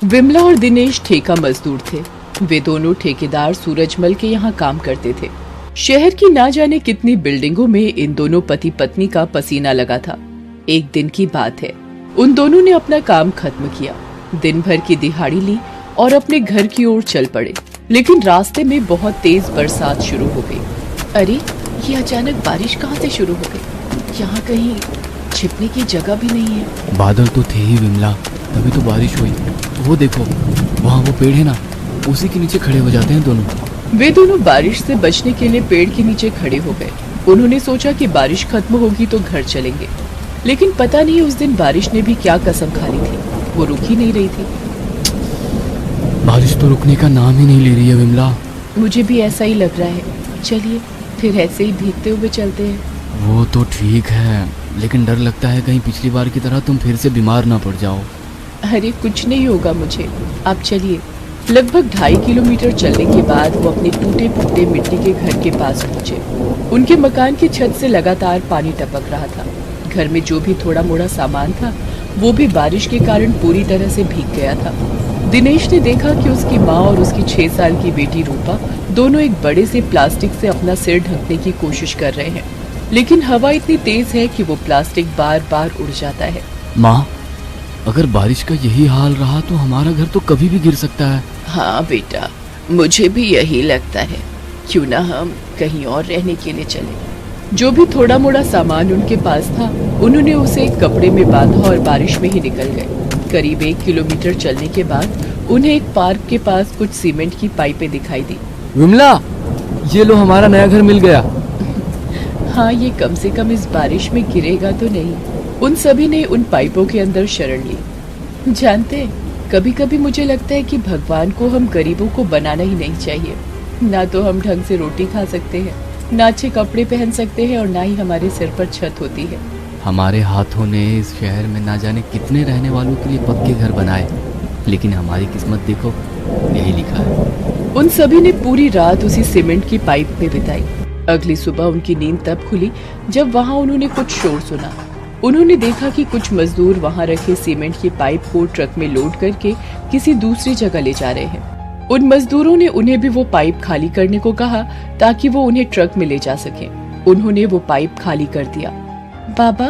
विमला और दिनेश ठेका मजदूर थे। वे दोनों ठेकेदार सूरजमल के यहाँ काम करते थे। शहर की ना जाने कितनी बिल्डिंगों में इन दोनों पति पत्नी का पसीना लगा था। एक दिन की बात है, उन दोनों ने अपना काम खत्म किया, दिन भर की दिहाड़ी ली और अपने घर की ओर चल पड़े। लेकिन रास्ते में बहुत तेज बरसात शुरू हो गई। अरे, ये अचानक बारिश कहाँ से शुरू हो गई? यहाँ कहीं छिपने की जगह भी नहीं है। बादल तो थे ही विमला, तभी तो बारिश हुई। वो देखो, वहाँ वो पेड़ है ना, उसी के नीचे खड़े हो जाते हैं दोनों। वे दोनों बारिश से बचने के लिए पेड़ के नीचे खड़े हो गए। उन्होंने सोचा कि बारिश खत्म होगी तो घर चलेंगे, लेकिन पता नहीं उस दिन बारिश ने भी क्या कसम खा ली थी, वो रुक ही नहीं रही थी। बारिश तो रुकने का नाम ही नहीं ले रही है विमला। मुझे भी ऐसा ही लग रहा है। चलिए फिर ऐसे ही भीगते हुए चलते हैं। वो तो ठीक है, लेकिन डर लगता है कहीं पिछली बार की तरह तुम फिर से बीमार ना पड़ जाओ। अरे कुछ नहीं होगा मुझे, आप चलिए। लगभग 2.5 किलोमीटर चलने के बाद वो अपने टूटे फूटे मिट्टी के घर के पास पहुंचे। उनके मकान की छत से लगातार पानी टपक रहा था। घर में जो भी थोड़ा मोड़ा सामान था वो भी बारिश के कारण पूरी तरह से भीग गया था। दिनेश ने देखा कि उसकी माँ और उसकी 6 साल की बेटी रूपा दोनों एक बड़े से प्लास्टिक से अपना सिर ढकने की कोशिश कर रहे हैं, लेकिन हवा इतनी तेज है कि वो प्लास्टिक बार बार उड़ जाता है। माँ, अगर बारिश का यही हाल रहा तो हमारा घर तो कभी भी गिर सकता है। हाँ बेटा, मुझे भी यही लगता है। क्यों ना हम कहीं और रहने के लिए चले। जो भी थोड़ा मोड़ा सामान उनके पास था उन्होंने उसे एक कपड़े में बांधा और बारिश में ही निकल गए। करीब 1 किलोमीटर चलने के बाद उन्हें एक पार्क के पास कुछ सीमेंट की पाइपें दिखाई दी। विमला, ये लो, हमारा नया घर मिल गया। हाँ, ये कम से कम इस बारिश में गिरेगा तो नहीं। उन सभी ने उन पाइपों के अंदर शरण ली। जानते हैं, कभी कभी मुझे लगता है कि भगवान को हम गरीबों को बनाना ही नहीं चाहिए। ना तो हम ढंग से रोटी खा सकते हैं, ना अच्छे कपड़े पहन सकते हैं और ना ही हमारे सिर पर छत होती है। हमारे हाथों ने इस शहर में ना जाने कितने रहने वालों के लिए पक्के घर बनाए, लेकिन हमारी किस्मत देखो, यही लिखा है। उन सभी ने पूरी रात उसी सीमेंट की पाइप में बिताई। अगली सुबह उनकी नींद तब खुली जब वहाँ उन्होंने कुछ शोर सुना। उन्होंने देखा कि कुछ मजदूर वहाँ रखे सीमेंट की पाइप को ट्रक में लोड करके किसी दूसरी जगह ले जा रहे हैं। उन मजदूरों ने उन्हें भी वो पाइप खाली करने को कहा ताकि वो उन्हें ट्रक में ले जा सके। उन्होंने वो पाइप खाली कर दिया। बाबा,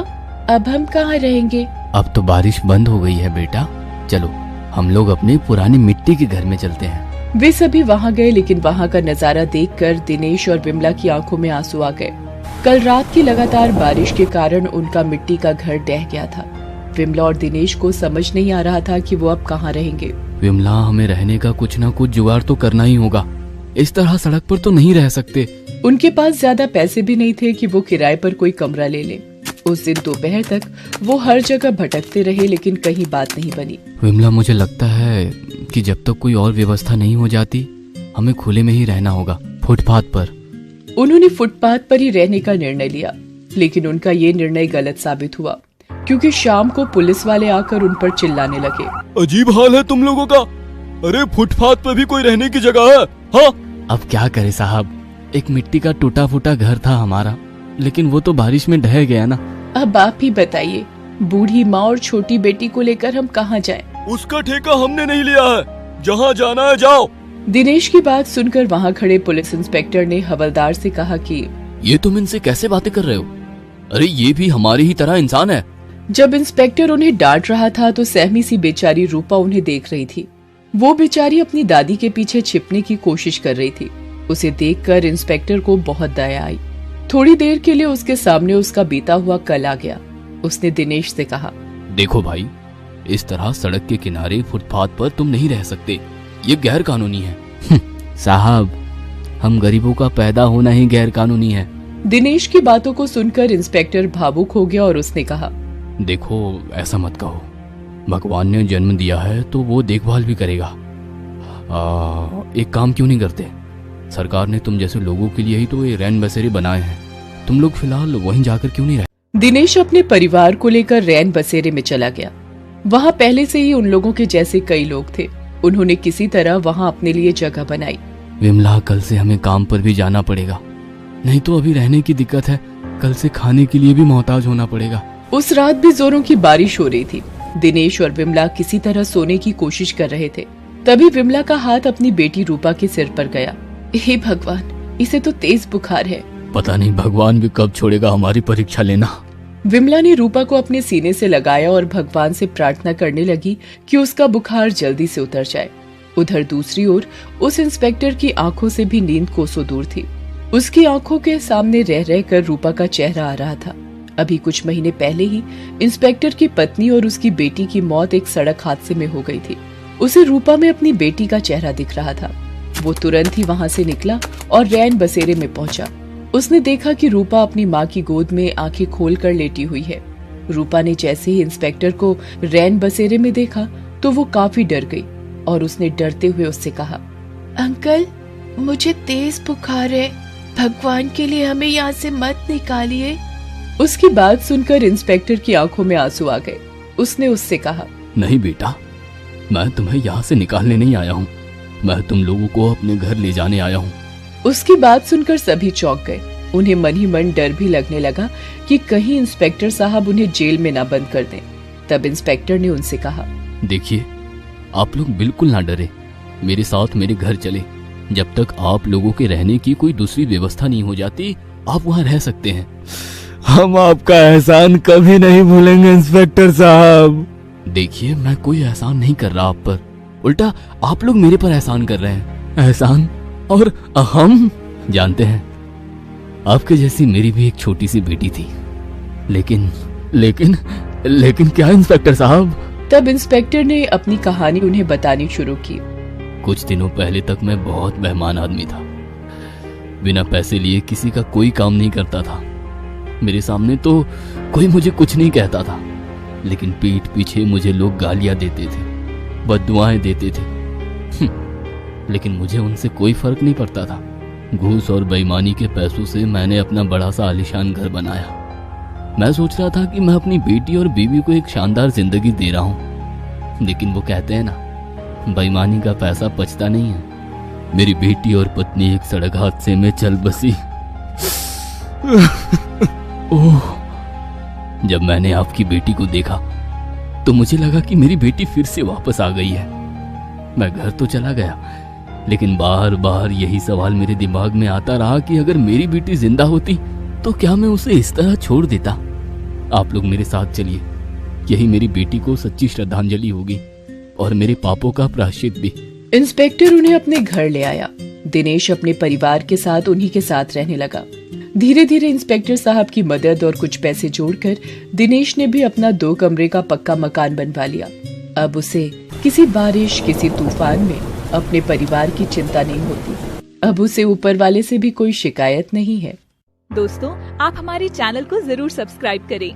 अब हम कहाँ रहेंगे? अब तो बारिश बंद हो गई है बेटा, चलो हम लोग अपने पुरानी मिट्टी के घर में चलते हैं। वे सभी वहाँ गए, लेकिन वहाँ का नजारा देखकर दिनेश और विमला की आंखों में आंसू आ गए। कल रात की लगातार बारिश के कारण उनका मिट्टी का घर ढह गया था। विमला और दिनेश को समझ नहीं आ रहा था कि वो अब कहाँ रहेंगे। विमला, हमें रहने का कुछ ना कुछ जुगाड़ तो करना ही होगा। इस तरह सड़क पर तो नहीं रह सकते। उनके पास ज्यादा पैसे भी नहीं थे कि वो किराए पर कोई कमरा ले ले। उस दिन दोपहर तक वो हर जगह भटकते रहे, लेकिन कहीं बात नहीं बनी। विमला, मुझे लगता है कि जब तक कोई और व्यवस्था नहीं हो जाती हमें खुले में ही रहना होगा, फुटपाथ पर। उन्होंने फुटपाथ पर ही रहने का निर्णय लिया, लेकिन उनका ये निर्णय गलत साबित हुआ, क्योंकि शाम को पुलिस वाले आकर उन पर चिल्लाने लगे। अजीब हाल है तुम लोगों का। अरे फुटपाथ पर भी कोई रहने की जगह है? हाँ, अब क्या करे साहब, एक मिट्टी का टूटा फूटा घर था हमारा, लेकिन वो तो बारिश में ढह गया ना। अब आप ही बताइए, बूढ़ी माँ और छोटी बेटी को लेकर हम कहाँ जाएं? उसका ठेका हमने नहीं लिया है, जहाँ जाना है जाओ। दिनेश की बात सुनकर वहाँ खड़े पुलिस इंस्पेक्टर ने हवलदार से कहा कि ये तुम इनसे कैसे बातें कर रहे हो? अरे ये भी हमारी ही तरह इंसान है। जब इंस्पेक्टर उन्हें डांट रहा था तो सहमी सी बेचारी रूपा उन्हें देख रही थी। वो बेचारी अपनी दादी के पीछे छिपने की कोशिश कर रही थी। उसे देखकर इंस्पेक्टर को बहुत दया आई। थोड़ी देर के लिए उसके सामने उसका बीता हुआ कल आ गया। उसने दिनेश से कहा, देखो भाई, इस तरह सड़क के किनारे फुटपाथ पर तुम नहीं रह सकते, ये गैर कानूनी है। साहब, हम गरीबों का पैदा होना ही गैर कानूनी है। दिनेश की बातों को सुनकर इंस्पेक्टर भावुक हो गया और उसने कहा, देखो ऐसा मत कहो, भगवान ने जन्म दिया है तो वो देखभाल भी करेगा। एक काम क्यों नहीं करते, सरकार ने तुम जैसे लोगों के लिए ही तो ये रैन बसेरे बनाए हैं, तुम लोग फिलहाल वहीं जाकर क्यों नहीं रहे। दिनेश अपने परिवार को लेकर रैन बसेरे में चला गया। वहाँ पहले से ही उन लोगों के जैसे कई लोग थे। उन्होंने किसी तरह वहाँ अपने लिए जगह बनाई। विमला, कल से हमें काम पर भी जाना पड़ेगा, नहीं तो अभी रहने की दिक्कत है, कल से खाने के लिए भी मोहताज होना पड़ेगा। उस रात भी जोरों की बारिश हो रही थी। दिनेश और विमला किसी तरह सोने की कोशिश कर रहे थे। तभी विमला का हाथ अपनी बेटी रूपा के सिर पर गया। हे भगवान, इसे तो तेज बुखार है। पता नहीं भगवान भी कब छोड़ेगा हमारी परीक्षा लेना। विमला ने रूपा को अपने सीने से लगाया और भगवान से प्रार्थना करने लगी कि उसका बुखार जल्दी से उतर जाए। उधर दूसरी ओर उस इंस्पेक्टर की आंखों से भी नींद कोसों दूर थी। उसकी आंखों के सामने रह रहकर रूपा का चेहरा आ रहा था। अभी कुछ महीने पहले ही इंस्पेक्टर की पत्नी और उसकी बेटी की मौत एक सड़क हादसे में हो गई थी। उसे रूपा में अपनी बेटी का चेहरा दिख रहा था। वो तुरंत ही वहां से निकला और रैन बसेरे में पहुंचा। उसने देखा कि रूपा अपनी माँ की गोद में आंखें खोलकर लेटी हुई है। रूपा ने जैसे ही इंस्पेक्टर को रैन बसेरे में देखा तो वो काफी डर गई और उसने डरते हुए उससे कहा, अंकल, मुझे तेज बुखार है, भगवान के लिए हमें यहाँ से मत निकालिए। उसकी बात सुनकर इंस्पेक्टर की आंखों में आंसू आ गए। उसने उससे कहा, नहीं बेटा, मैं तुम्हें यहाँ से निकालने नहीं आया हूँ, मैं तुम लोगों को अपने घर ले जाने आया हूँ। उसकी बात सुनकर सभी चौंक गए। उन्हें मन ही मन डर भी लगने लगा कि कहीं इंस्पेक्टर साहब उन्हें जेल में ना बंद कर दें। तब इंस्पेक्टर ने उनसे कहा, देखिए, आप लोग बिल्कुल ना डरे, मेरे साथ मेरे घर चले। जब तक आप लोगों के रहने की कोई दूसरी व्यवस्था नहीं हो जाती, आप वहाँ रह सकते हैं। हम आपका एहसान कभी नहीं भूलेंगे इंस्पेक्टर साहब। देखिए, मैं कोई एहसान नहीं कर रहा आप पर, उल्टा आप लोग मेरे पर एहसान कर रहे हैं। एहसान? और हम जानते हैं, आपके जैसी मेरी भी एक छोटी सी बेटी थी, लेकिन लेकिन लेकिन क्या इंस्पेक्टर साहब? तब इंस्पेक्टर ने अपनी कहानी उन्हें बतानी शुरू की। कुछ दिनों पहले तक मैं बहुत बेईमान आदमी था, बिना पैसे लिए किसी का कोई काम नहीं करता था। मेरे सामने तो कोई मुझे कुछ नहीं कहता था, लेकिन पीठ पीछे मुझे लोग गालियां देते थे, बद्दुआएं देते थे। लेकिन मुझे उनसे कोई फर्क नहीं पड़ता था। घूस और बेईमानी के पैसों से मैंने अपना बड़ा सा आलीशान घर बनाया। मैं सोच रहा था कि मैं अपनी बेटी और बीवी को एक शानदार जिंदगी दे रहा हूँ, लेकिन वो कहते हैं ना, बेईमानी का पैसा पचता नहीं है। मेरी बेटी और पत्नी एक सड़क हादसे में चल बसी। ओह, जब मैंने आपकी बेटी को देखा तो मुझे लगा कि मेरी बेटी फिर से वापस आ गई है। मैं घर तो चला गया, लेकिन बार बार यही सवाल मेरे दिमाग में आता रहा कि अगर मेरी बेटी जिंदा होती तो क्या मैं उसे इस तरह छोड़ देता। आप लोग मेरे साथ चलिए, यही मेरी बेटी को सच्ची श्रद्धांजलि होगी और मेरे पापों का प्रायश्चित भी। इंस्पेक्टर उन्हें अपने घर ले आया। दिनेश अपने परिवार के साथ उन्हीं के साथ रहने लगा। धीरे धीरे इंस्पेक्टर साहब की मदद और कुछ पैसे जोड़कर दिनेश ने भी अपना 2 कमरे का पक्का मकान बनवा लिया। अब उसे किसी बारिश, किसी तूफान में अपने परिवार की चिंता नहीं होती। अब उसे ऊपर वाले से भी कोई शिकायत नहीं है। दोस्तों, आप हमारे चैनल को जरूर सब्सक्राइब करें